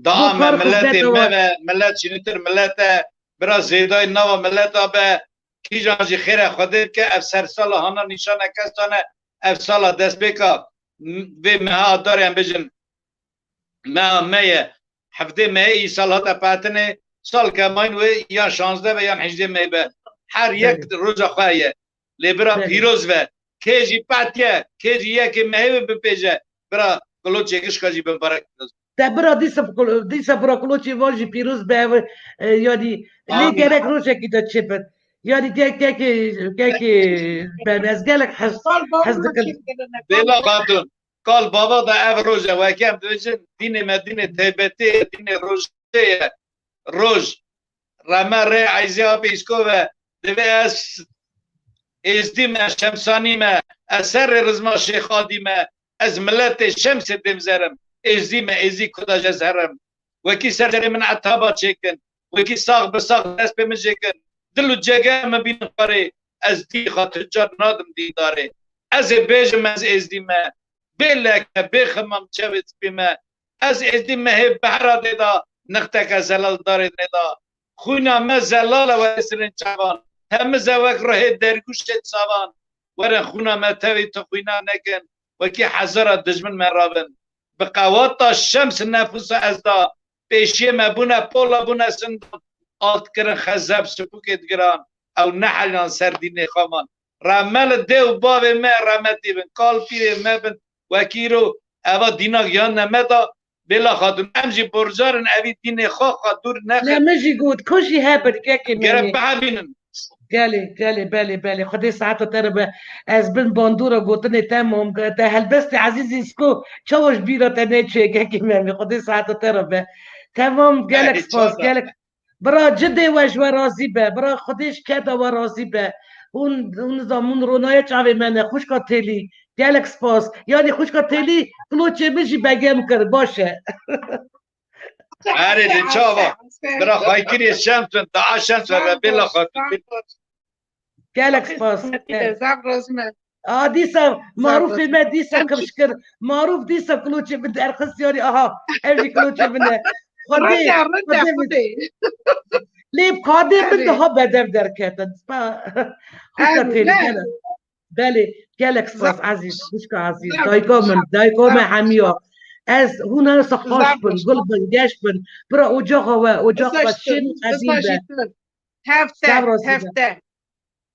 دعا ملت چینیتر ملت برا زیدای نوا ملت به کی جانجی خیره خوده که افسر سال هانا نشانه کستانه افسال دست بکا و مها داریم بجن مها میه هفته مه ای سال ها پاتنه سال که ماین و یا 16 و یا 18 مه به هر یک روز خواهیه لیبرا پیروز و کیجی پاتیه کیجی یکی مه بپیجه برا کلوچ یکش کجی بمبارک برا دیسا برا کلوچی واجی پیروز به یعنی لی گرک روشه کی دا چپت یعنی که از گلک حس دکل بلا خاتون کال بابا دا او روزه و اکیم دویجن دین مدینه تیبتی دین روزه روز رمه ری عیزی ها پیسکو و دوی از دیم شمسانی ما اثر رزما شیخادی ما از ملت شمس دمزرم ازدیم ازی کدا جزهرم وکی سر من عطابات چکن وکی ساق بساق دست به من چکن دلو جگه ما بین خاره از دی خاطر جار نادم دیداره از بیجم از ازدیم بلک بخمم چوید بیمه از ازدیم هی بحرا دیدا نقطه زلال داره دیدا خوینا ما زلال و اسرین چوان همه زوک راه درگوش سوان ورن خونا ما توی تو خوینا نکن وکی حضر دجمن من رابن بقوات الشمس نفس از دا پیشی مبونه پولا بونه سندان آت کرن خزب سپوکت گران او نحلان سردین خامان رمل دیو باب ما رحمتی بن کال پیر ما بن وکیرو اوا دینا گیان نمدا بلا خاتون امجی برجارن اوی دین خواه دور لا نخد مجي قود كوشي هابر كاكي گرب مامي بحبینن قالي بالي خدي ساعات تربى از بن باندورا قوتني تمام ده هلبستي عزيزي سكو شوش بيرا تنيتشي كاكي مامي خدي ساعات تربى تمام قالك سباس قالك برا جدي وجه راضي به برا خديش كذا وراضي به اون زمان رونای چاوی منه خوش کاتلی گلک سپاس یعنی خوش کاتلی کلوچه بشی بگم کر باشه اره دی چاوا برا خواهی کری شمس دا شمس و بلا خاتون گلک سپاس زبرزمه دیسا معروف ما دیسا کشکر معروف دیسا کلوچه بند ارخص یاری آها اوی کلوچه بنده خودی لیب قاده بنده ها بدر در کتن خوش کاتلی گلک بله گلک سپاس عزیز خوشکا عزیز دایگاه من همیا از هون سخاش بن گل بن گشت بن برا اجاق شن قدیم به هفته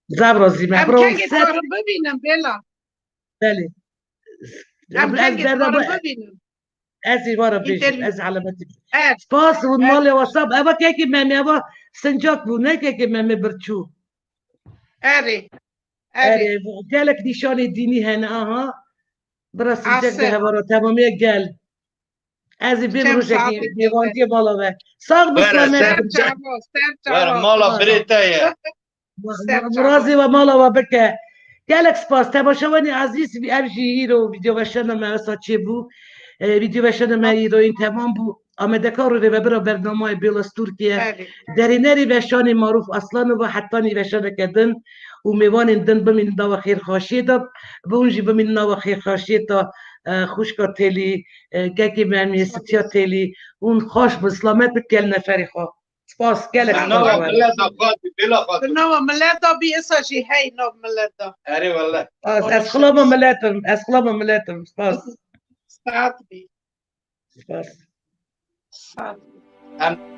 زبرازی من برا کنگی تو رو ببینم بلا بله کنگی تو رو ببینم از ایوارا بیشتر از علامتی سپاس و مال واساب اوا که ممی اوا سنجاک بود نه که ممی برچو اره گلک نشان دینی هنه آها برا سنجاک ده هوا را تمامی گل از این بیم روشکی دیوانتی بالا به ساق بسلامت مالا بریتایه مرازی و مالا و بکه گلک سپاس تماشاوانی عزیز بی امشی ایرو ویدیو بشن مرسا چه بو ویدیو بشن ما ایرو این تمام بو آمده کار رو برا برنامه بیلاس ترکیه درینری وشانی معروف اصلا و حتی وشان کدن و میوان دن بمین نوا خیر خاشی داد به اونجی بمین نوا خیر خاشی تا خوشکا تلی گکی مرمی ستیا تلی اون خوش بسلامت بکل نفری خواه سپاس گلک سپاس نوع ملتا بی اساشی هی نوع ملتا اره والله از خلاب ملاتم سپاس ساعت بی سپاس ساعت بی